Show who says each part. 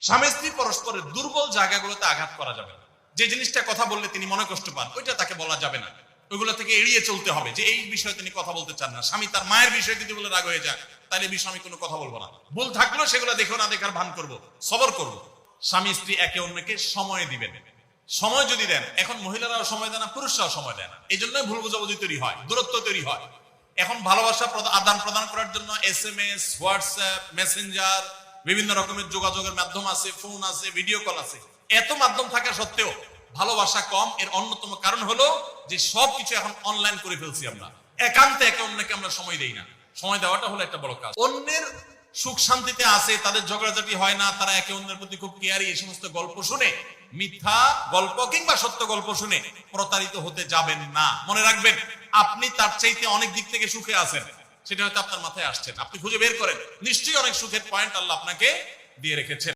Speaker 1: স্বামী স্ত্রী পরস্পরের দুর্বল জায়গাগুলোতে আঘাত করা যাবে না। যে জিনিসটা কথা বললে তিনি মনে কষ্ট পান ওইটা তাকে বলা যাবে না, ওইগুলো থেকে এড়িয়ে চলতে হবে। যে এই বিষয়ে তিনি কথা বলতে চান না, স্বামী তার মায়ের বিষয়ে যদি বলে রাগ হয়ে যায় তাহলে এই বিষয়ে আমি কোনো কথা বলবো না। ভুল থাকলেও সেগুলো দেখেও না দেখার ভান করব, সবর করব। স্বামী স্ত্রী একে অন্যকে সময় দিবেন। সময় যদি দেন, এখন মহিলারাও সময় দেয় না, পুরুষরাও সময় দেয় না, এই জন্যই ভুল বোঝাবুঝি তৈরি হয়, দূরত্ব তৈরি হয়। এখন ভালোবাসা আদান প্রদান করার জন্য SMS, হোয়াটসঅ্যাপ, মেসেঞ্জার, বিভিন্ন রকমের যোগাযোগের মাধ্যম আছে, ফোন আছে, ভিডিও কল আছে। এত মাধ্যম থাকা সত্ত্বেও ভালোবাসা কম। এর অন্যতম কারণ হলো যে সবকিছু এখন অনলাইন করে ফেলছি আমরা, একান্তে একে অন্যকে আমরা সময় দেই না। সময় দেওয়াটা হলো একটা বড় কাজ। অন্যের সুখ শান্তিতে আছে, তাদের ঝগড়াঝাটি হয় না, তারা একে অন্যের প্রতি খুব কেয়ারি, এই সমস্ত গল্প শুনে, মিথ্যা গল্প কিংবা সত্য গল্প শুনে প্রতারিত হতে যাবেন না। মনে রাখবেন, আপনি তার চাইতে অনেক দিক থেকে সুখে আছেন, সেটা হয়তো আপনার মাথায় আসছেন, আপনি খুঁজে বের করেন, নিশ্চয়ই অনেক সুখের পয়েন্ট আল্লাহ আপনাকে দিয়ে রেখেছেন।